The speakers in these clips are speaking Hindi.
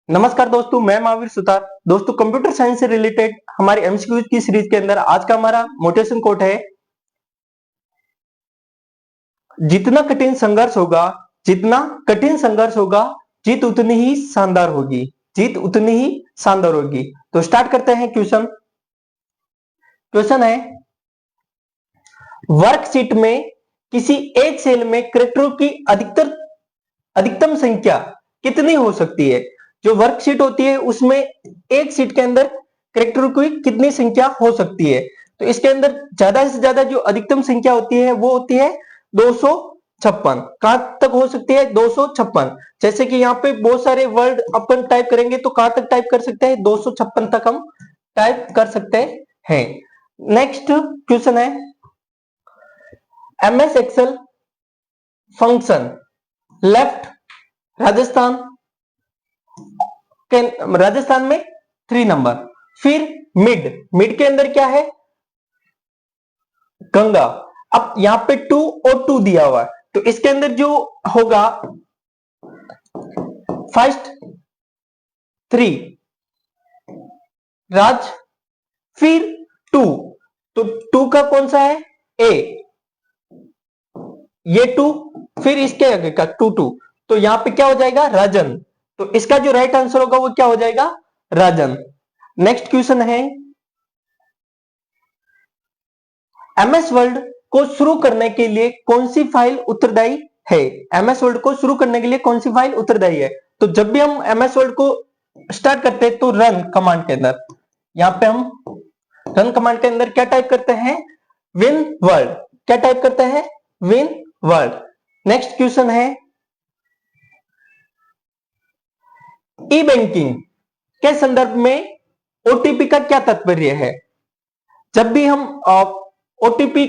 नमस्कार दोस्तों, मैं महावीर सुतार। दोस्तों, कंप्यूटर साइंस से रिलेटेड हमारे एमसीक्यूज की सीरीज के अंदर आज का हमारा मोटिवेशन कोट है, जितना कठिन संघर्ष होगा जितना कठिन संघर्ष होगा जीत उतनी ही शानदार होगी। जीत उतनी ही शानदार होगी। तो स्टार्ट करते हैं। क्वेश्चन है, वर्कशीट में किसी एक सेल में कैरेक्टरों की अधिकतम संख्या कितनी हो सकती है। जो वर्कशीट होती है उसमें एक सीट के अंदर कैरेक्टरों की कितनी संख्या हो सकती है। तो इसके अंदर ज्यादा से ज्यादा जो अधिकतम संख्या होती है वो होती है 256। कहां तक हो सकती है? 256। जैसे कि यहाँ पे बहुत सारे वर्ड अपन टाइप करेंगे तो कहां तक टाइप कर सकते हैं? 256 तक हम टाइप कर सकते हैं। नेक्स्ट क्वेश्चन है, MS Excel function left Rajasthan में 3 नंबर। फिर मिड के अंदर क्या है? गंगा। अब यहां पे 2 और 2 दिया हुआ है तो इसके अंदर जो होगा फर्स्ट 3 राज, फिर 2। तो 2 का कौन सा है? ए, ये 2, फिर इसके आगे का 2 तो यहां पे क्या हो जाएगा? राजन। तो इसका जो राइट आंसर होगा वो क्या हो जाएगा? राजन। नेक्स्ट क्वेश्चन है, MS वर्ड को शुरू करने के लिए कौन सी फाइल उत्तरदायी है? MS वर्ड को शुरू करने के लिए कौन सी फाइल उत्तरदायी है? तो जब भी हम MS वर्ड को स्टार्ट करते हैं तो रन कमांड के अंदर, यहां पे हम रन कमांड के अंदर क्या टाइप करते हैं? Win word. क्या टाइप करते हैं? Win word. नेक्स्ट क्वेश्चन है, ई बैंकिंग के संदर्भ में ओटीपी का क्या तात्पर्य है? जब भी हम ओटीपी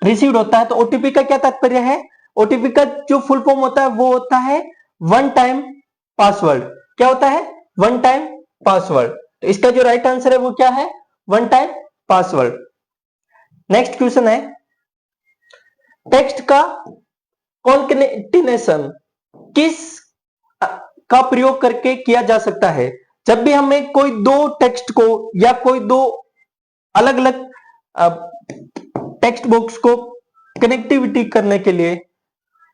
रिसीव्ड होता है तो ओटीपी का क्या तात्पर्य है? ओटीपी का जो फुल फॉर्म होता है वो होता है वन टाइम पासवर्ड। क्या होता है? One time password. तो इसका जो राइट आंसर है वो क्या है? One time password. Next question है, टेक्स्ट का कॉन्केटेनेशन किस का प्रयोग करके किया जा सकता है? जब भी हमें कोई दो टेक्स्ट को या कोई दो अलग अलग टेक्स्ट बॉक्स को कनेक्टिविटी करने के लिए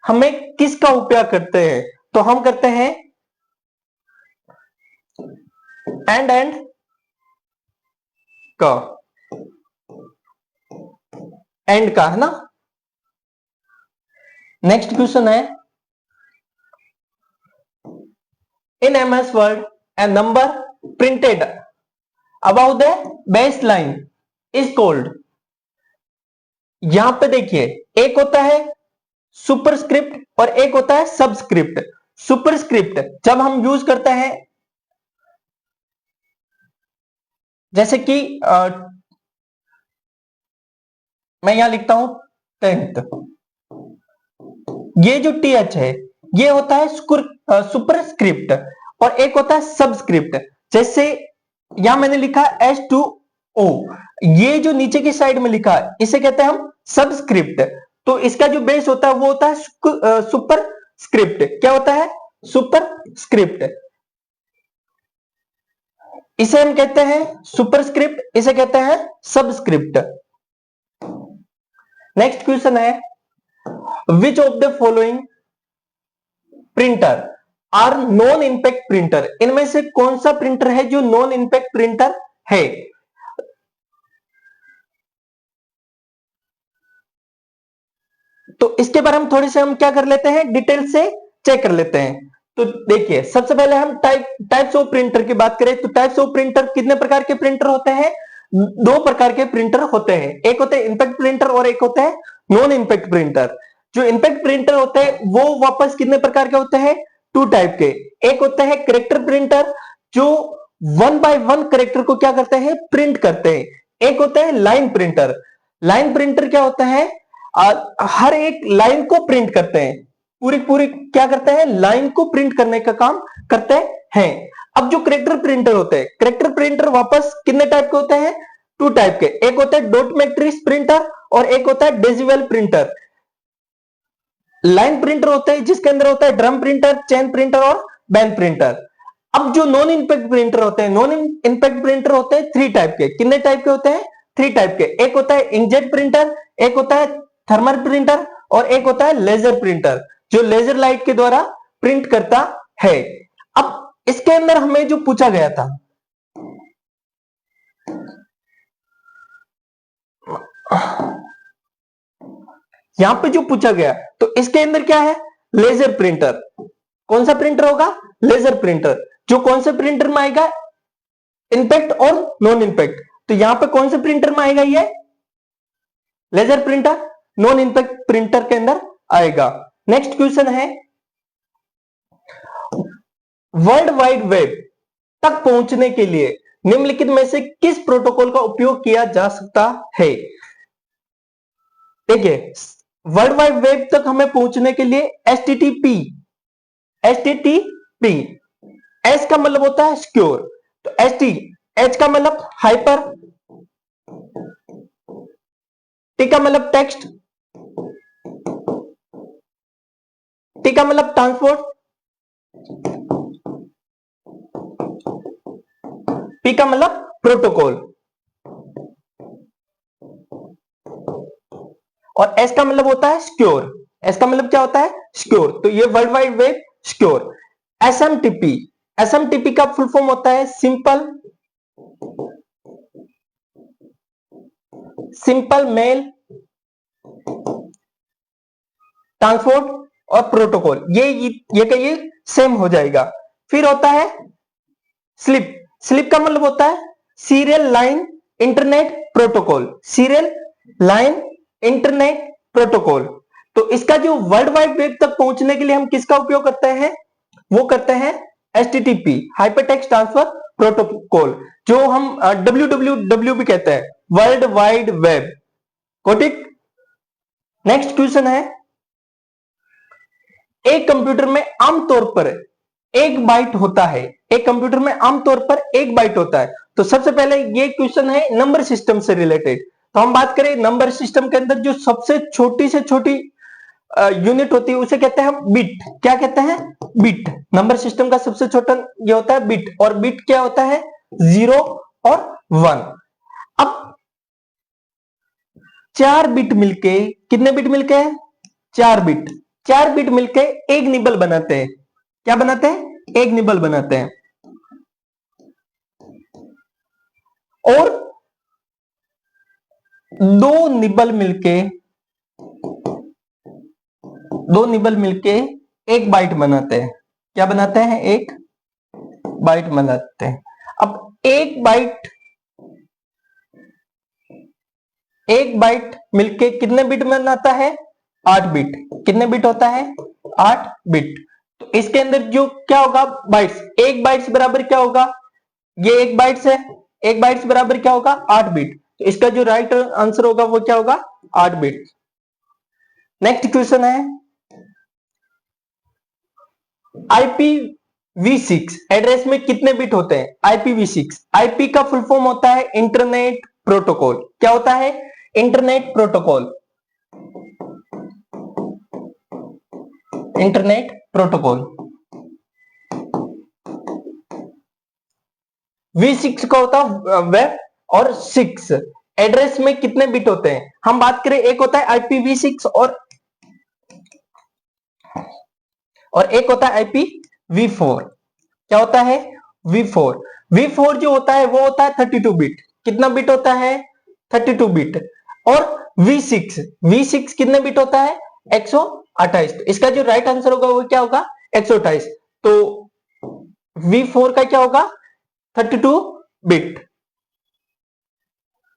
हमें किसका उपयोग करते हैं? तो हम करते हैं एंड का, एंड का, है ना। नेक्स्ट क्वेश्चन है, इन MS word a number printed about the base line is called. यहां पे देखिए, एक होता है सुपरस्क्रिप्ट और एक होता है सबस्क्रिप्ट। सुपरस्क्रिप्ट जब हम यूज करते हैं, जैसे कि मैं यहां लिखता हूं 10th, ये जो TH है ये होता है सुपरस्क्रिप्ट और एक होता है सबस्क्रिप्ट। जैसे यहां मैंने लिखा H2O, ये जो नीचे की साइड में लिखा है इसे कहते हैं हम सबस्क्रिप्ट। तो इसका जो बेस होता है वो होता है सुपरस्क्रिप्ट। क्या होता है? सुपरस्क्रिप्ट। इसे हम कहते हैं सुपरस्क्रिप्ट, इसे कहते हैं सबस्क्रिप्ट। नेक्स्ट क्वेश्चन है, which of the following printer are non impact printer. इनमें से कौन सा प्रिंटर है जो नॉन इंपैक्ट प्रिंटर है? तो इसके बारे में थोड़ी से हम क्या कर लेते हैं, डिटेल से चेक कर लेते हैं। तो देखिए, सबसे पहले हम टाइप्स ऑफ प्रिंटर की बात करें तो टाइप्स ऑफ प्रिंटर, कितने प्रकार के प्रिंटर होते हैं? 2 प्रकार के प्रिंटर होते हैं। एक होते हैं इंपैक्ट प्रिंटर और एक होते हैं नॉन इंपैक्ट प्रिंटर। जो इंपैक्ट प्रिंटर होते हैं वो वापस कितने प्रकार के होते हैं? 2 टाइप के। एक होता है कैरेक्टर प्रिंटर, जो 1 बाय 1 कैरेक्टर को क्या करते हैं? प्रिंट करते हैं। एक होता है लाइन प्रिंटर। लाइन प्रिंटर क्या होता है? हर एक लाइन को प्रिंट करते हैं, पूरी पूरी क्या करते हैं? लाइन को प्रिंट करने का काम करते हैं। अब जो कैरेक्टर प्रिंटर होते हैं, कैरेक्टर प्रिंटर वापस कितने टाइप के होते हैं? 2 टाइप के। एक होता है डॉट मैट्रिक्स प्रिंटर और एक होता है डेसिमल प्रिंटर। लाइन प्रिंटर होते हैं जिसके अंदर होता है ड्रम प्रिंटर, चेन प्रिंटर और बैन प्रिंटर। अब जो नॉन इंपैक्ट प्रिंटर होते हैं, नॉन इंपैक्ट प्रिंटर होते हैं 3 टाइप के। कितने टाइप के होते हैं? 3 टाइप के। एक होता है इंकजेट प्रिंटर, एक होता है थर्मल प्रिंटर और एक होता है लेजर प्रिंटर, जो लेजर लाइट के द्वारा प्रिंट करता है। अब इसके अंदर हमें जो पूछा गया था, यहां पे जो पूछा गया, तो इसके अंदर क्या है? Laser printer. कौन सा प्रिंटर होगा? Laser printer. जो कौन से प्रिंटर में आएगा? इंपैक्ट और नॉन इंपैक्ट। तो यहां पे कौन से प्रिंटर में आएगा? ये laser printer non impact printer के अंदर आएगा। नेक्स्ट क्वेश्चन है, वर्ल्ड वाइड वेब तक पहुंचने के लिए निम्नलिखित में से किस प्रोटोकॉल का उपयोग किया जा सकता है? देखिए, वर्ल्ड वाइड वेब तक हमें पहुंचने के लिए एचटीटीपी, एस का मतलब होता है सिक्योर, तो एच का मतलब हाइपर, टी का मतलब टेक्स्ट, टी का मतलब ट्रांसपोर्ट, पी का मतलब प्रोटोकॉल और एस का मतलब होता है सिक्योर। एस का मतलब क्या होता है? सिक्योर। तो ये world wide web secure. SMTP का फुल फॉर्म होता है सिंपल मेल ट्रांसपोर्ट और प्रोटोकॉल, ये कहिए सेम हो जाएगा। फिर होता है स्लिप का मतलब होता है serial line internet protocol, serial line internet protocol. तो इसका जो वर्ल्ड वाइड वेब तक पहुंचने के लिए हम किसका उपयोग करते हैं? वो करते हैं एचटीटीपी, हाइपरटेक्स्ट ट्रांसफर प्रोटोकॉल, जो हम डब्ल्यूडब्ल्यूडब्ल्यू भी कहते हैं, वर्ल्ड वाइड वेब। ठीक। नेक्स्ट क्वेश्चन है, एक कंप्यूटर में आमतौर पर एक बाइट होता है, एक कंप्यूटर में आमतौर पर एक बाइट होता है। तो सबसे पहले ये क्वेश्चन है नंबर सिस्टम से रिलेटेड। तो हम बात करें नंबर सिस्टम के अंदर जो सबसे छोटी से छोटी यूनिट होती है उसे कहते हैं बिट। क्या कहते हैं? बिट। नंबर सिस्टम का सबसे छोटा ये होता है बिट, और बिट क्या होता है? 0 और 1। अब 4 बिट मिलके, कितने बिट मिलके? 4 बिट। 4 बिट मिलके एक निबल बनाते हैं। क्या बनाते हैं? एक निबल बनाते हैं। और 2 निबल मिलके एक बाइट बनाते हैं। क्या बनाते हैं? एक बाइट बनाते हैं। अब एक बाइट मिलके कितने बिट बनाता है? 8 बिट। कितने बिट होता है? 8 बिट। तो इसके अंदर जो क्या होगा? बाइट्स। एक बाइट्स बराबर क्या होगा? ये एक बाइट्स है, एक बाइट्स बराबर क्या होगा? 8 बिट। तो इसका जो राइट आंसर होगा वो क्या होगा? 8 बिट। नेक्स्ट क्वेश्चन है, IPv6 एड्रेस में कितने बिट होते हैं? IPv6, आईपी का फुल फॉर्म होता है इंटरनेट प्रोटोकॉल। क्या होता है? Internet protocol, internet protocol. V6 का होता है वेब, और 6 एड्रेस में कितने बिट होते हैं? हम बात करें, एक होता है IPv6 और एक होता है IPv4। क्या होता है? V4 जो होता है वो होता है 32 बिट। कितना बिट होता है? 32 बिट। और V6 कितने बिट होता है? 128। तो इसका जो राइट आंसर होगा वो क्या होगा? 128। तो V4 का क्या होगा? 32 बिट।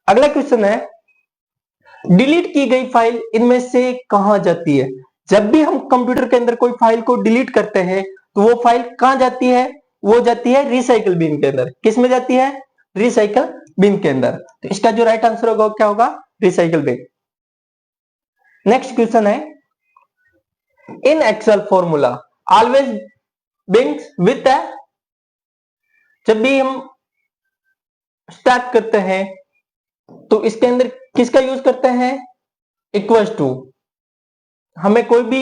अगला क्वेश्चन है, डिलीट की गई फाइल इनमें से कहां जाती है? जब भी हम कंप्यूटर के अंदर कोई फाइल को डिलीट करते हैं तो वो फाइल कहां जाती है? वो जाती है रिसाइकल बिन के अंदर। किस में जाती है? रिसाइकल बिन के अंदर। तो इसका जो राइट आंसर होगा क्या होगा? Recycle bin. नेक्स्ट क्वेश्चन है, in Excel formula always begins with a, जब भी हम स्टार्ट करते हैं तो इसके अंदर किसका यूज करते हैं? Equals to. हमें कोई भी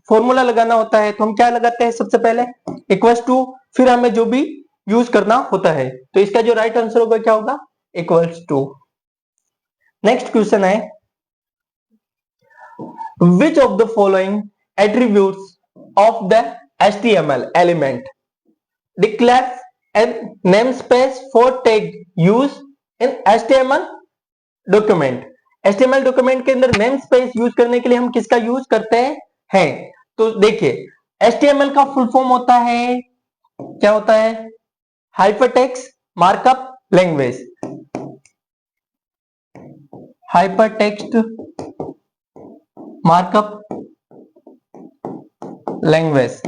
फॉर्मूला लगाना होता है तो हम क्या लगाते हैं? सबसे पहले इक्वल्स टू, फिर हमें जो भी यूज करना होता है। तो इसका जो राइट आंसर होगा क्या होगा, इक्वल्स टू। नेक्स्ट क्वेश्चन है, which of the following attributes of the HTML element declares a namespace for tag use in HTML document? HTML document के अंदर नेम स्पेस यूज करने के लिए हम किसका यूज करते हैं? तो देखिए, HTML का फुल फॉर्म होता है, क्या होता है, hypertext markup language. Hypertext markup language.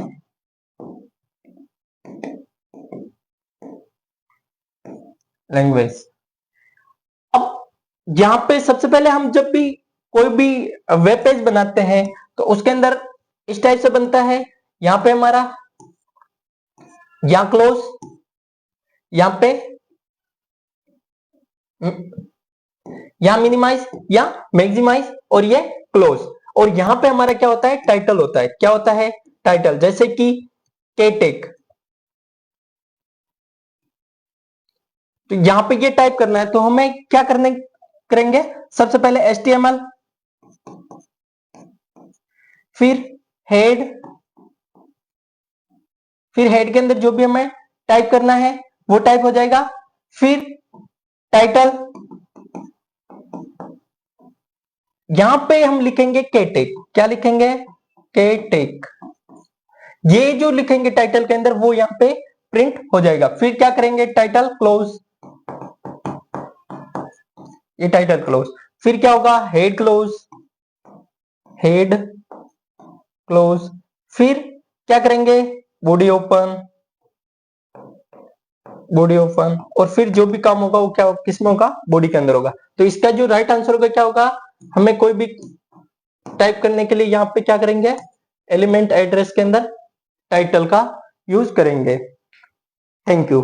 अब यहां पे सबसे पहले हम जब भी कोई भी वेब पेज बनाते हैं तो उसके अंदर इस टाइप से बनता है, यहां पे हमारा यहां क्लोज, यहां पे यहां मिनिमाइज या मैक्सिमाइज और ये क्लोज। और यहां पे हमारा क्या होता है, टाइटल होता है। क्या होता है, टाइटल। जैसे कि केटेक, तो यहां पे ये टाइप करना है तो हमें क्या करेंगे, सबसे पहले HTML, फिर हेड, फिर हेड के अंदर जो भी हमें टाइप करना है वो टाइप हो जाएगा, फिर टाइटल, यहां पे हम लिखेंगे केटेक। क्या लिखेंगे, केटेक। ये जो लिखेंगे टाइटल के अंदर वो यहां पे प्रिंट हो जाएगा। फिर क्या करेंगे, टाइटल क्लोज, ये टाइटल क्लोज। फिर क्या होगा, हेड क्लोज, हेड क्लोज। फिर क्या करेंगे, बॉडी ओपन, बॉडी ओपन। और फिर जो भी काम होगा वो क्या किसमें होगा, बॉडी के अंदर होगा। तो इसका जो राइट आंसर होगा क्या होगा, हमें कोई भी टाइप करने के लिए यहां पे क्या करेंगे, एलिमेंट एड्रेस के अंदर टाइटल का यूज करेंगे। Thank you.